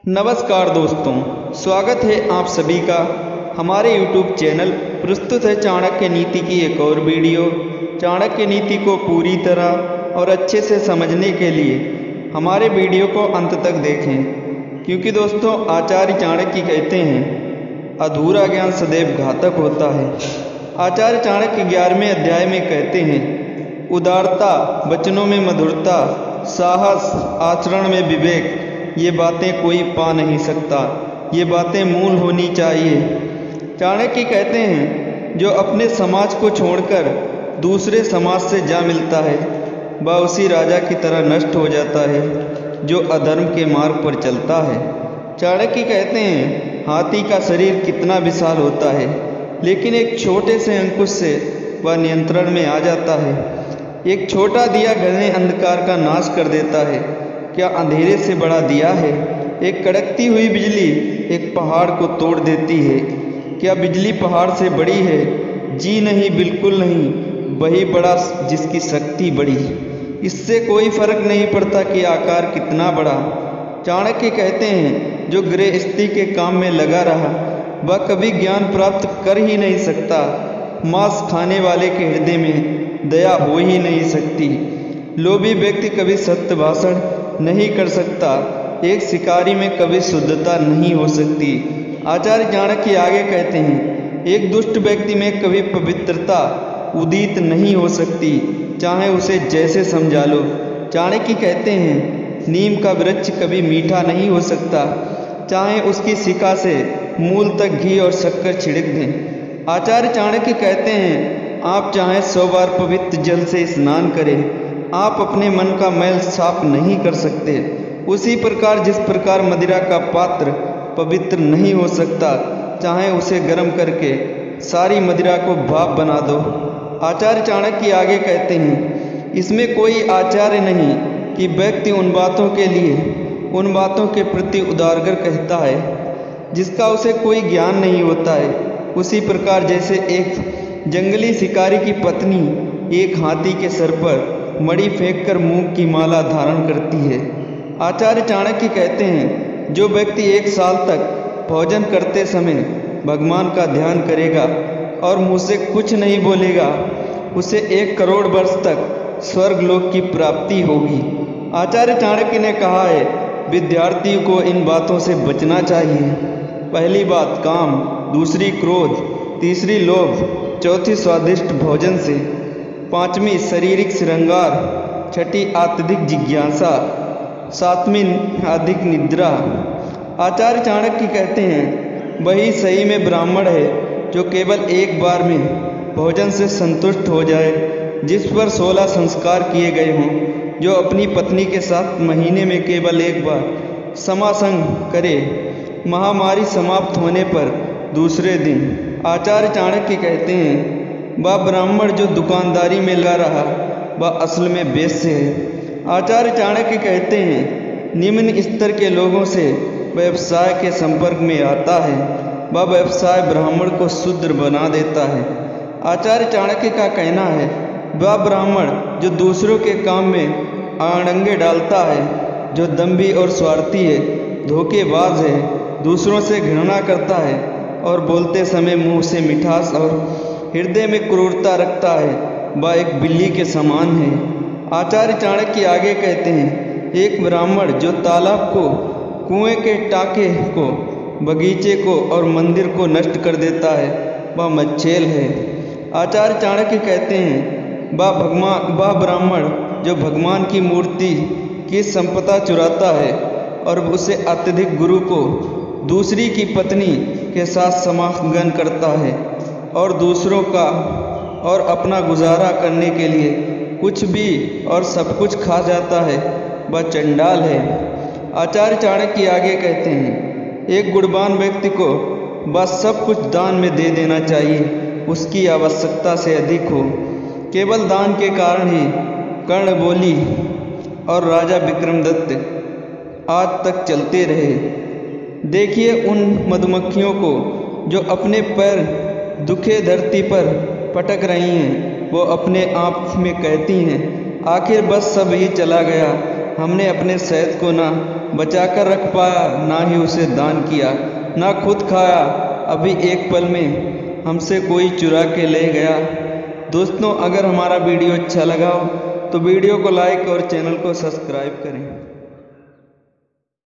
नमस्कार दोस्तों, स्वागत है आप सभी का हमारे YouTube चैनल। प्रस्तुत है चाणक्य नीति की एक और वीडियो। चाणक्य नीति को पूरी तरह और अच्छे से समझने के लिए हमारे वीडियो को अंत तक देखें, क्योंकि दोस्तों आचार्य चाणक्य कहते हैं अधूरा ज्ञान सदैव घातक होता है। आचार्य चाणक्य 11वें अध्याय में कहते हैं उदारता, वचनों में मधुरता, साहस, आचरण में विवेक, ये बातें कोई पा नहीं सकता। ये बातें मूल होनी चाहिए। चाणक्य कहते हैं जो अपने समाज को छोड़कर दूसरे समाज से जा मिलता है वह उसी राजा की तरह नष्ट हो जाता है जो अधर्म के मार्ग पर चलता है। चाणक्य कहते हैं हाथी का शरीर कितना विशाल होता है, लेकिन एक छोटे से अंकुश से वह नियंत्रण में आ जाता है। एक छोटा दिया घने अंधकार का नाश कर देता है। क्या अंधेरे से बड़ा दिया है? एक कड़कती हुई बिजली एक पहाड़ को तोड़ देती है। क्या बिजली पहाड़ से बड़ी है? जी नहीं, बिल्कुल नहीं। वही बड़ा जिसकी शक्ति बड़ी। इससे कोई फर्क नहीं पड़ता कि आकार कितना बड़ा। चाणक्य कहते हैं जो गृहस्थी के काम में लगा रहा वह कभी ज्ञान प्राप्त कर ही नहीं सकता। मांस खाने वाले के हृदय में दया हो ही नहीं सकती। लोभी व्यक्ति कभी सत्य भाषण नहीं कर सकता। एक शिकारी में कभी शुद्धता नहीं हो सकती। आचार्य चाणक्य आगे कहते हैं एक दुष्ट व्यक्ति में कभी पवित्रता उदित नहीं हो सकती, चाहे उसे जैसे समझा लो। चाणक्य कहते हैं नीम का वृक्ष कभी मीठा नहीं हो सकता, चाहे उसकी शिखा से मूल तक घी और शक्कर छिड़क दें। आचार्य चाणक्य कहते हैं आप चाहे 100 बार पवित्र जल से स्नान करें, आप अपने मन का मैल साफ नहीं कर सकते। उसी प्रकार जिस प्रकार मदिरा का पात्र पवित्र नहीं हो सकता, चाहे उसे गर्म करके सारी मदिरा को भाप बना दो। आचार्य चाणक्य आगे कहते हैं इसमें कोई आचार्य नहीं कि व्यक्ति उन बातों के लिए, उन बातों के प्रति उदारगर कहता है जिसका उसे कोई ज्ञान नहीं होता है। उसी प्रकार जैसे एक जंगली शिकारी की पत्नी एक हाथी के सर पर मणि फेंककर मूंग की माला धारण करती है। आचार्य चाणक्य कहते हैं जो व्यक्ति 1 साल तक भोजन करते समय भगवान का ध्यान करेगा और मुँह से कुछ नहीं बोलेगा, उसे 1 करोड़ वर्ष तक स्वर्गलोक की प्राप्ति होगी। आचार्य चाणक्य ने कहा है विद्यार्थी को इन बातों से बचना चाहिए। पहली बात काम, दूसरी क्रोध, तीसरी लोभ, चौथी स्वादिष्ट भोजन से, 5वीं शारीरिक श्रृंगार, 6ठी अत्यधिक जिज्ञासा, 7वीं अधिक निद्रा। आचार्य चाणक्य कहते हैं वही सही में ब्राह्मण है जो केवल एक बार में भोजन से संतुष्ट हो जाए, जिस पर 16 संस्कार किए गए हों, जो अपनी पत्नी के साथ महीने में केवल एक बार समासंग करे, महामारी समाप्त होने पर दूसरे दिन। आचार्य चाणक्य कहते हैं वह ब्राह्मण जो दुकानदारी में लगा रहा वह असल में वेश्य है। आचार्य चाणक्य कहते हैं निम्न स्तर के लोगों से व्यवसाय के संपर्क में आता है, वह व्यवसाय ब्राह्मण को शूद्र बना देता है। आचार्य चाणक्य का कहना है वह ब्राह्मण जो दूसरों के काम में आड़ंगे डालता है, जो दंभी और स्वार्थी है, धोखेबाज है, दूसरों से घृणा करता है और बोलते समय मुंह से मिठास और हृदय में क्रूरता रखता है, वह एक बिल्ली के समान है। आचार्य चाणक्य आगे कहते हैं एक ब्राह्मण जो तालाब को, कुएं के टाके को, बगीचे को और मंदिर को नष्ट कर देता है वह मच्छेल है। आचार्य चाणक्य कहते हैं वह ब्राह्मण जो भगवान की मूर्ति की संपदा चुराता है और उसे अत्यधिक गुरु को दूसरी की पत्नी के साथ समागम करता है और दूसरों का और अपना गुजारा करने के लिए कुछ भी और सब कुछ खा जाता है, वह चंडाल है। आचार्य चाणक्य आगे कहते हैं एक गुणवान व्यक्ति को बस सब कुछ दान में दे देना चाहिए, उसकी आवश्यकता से अधिक हो। केवल दान के कारण ही कर्ण बोली और राजा विक्रमदत्त आज तक चलते रहे। देखिए उन मधुमक्खियों को जो अपने पैर दुखे धरती पर पटक रही हैं, वो अपने आप में कहती हैं आखिर बस सब ही चला गया, हमने अपने शहद को ना बचा कर रख पाया, ना ही उसे दान किया, ना खुद खाया, अभी एक पल में हमसे कोई चुरा के ले गया। दोस्तों, अगर हमारा वीडियो अच्छा लगा हो तो वीडियो को लाइक और चैनल को सब्सक्राइब करें।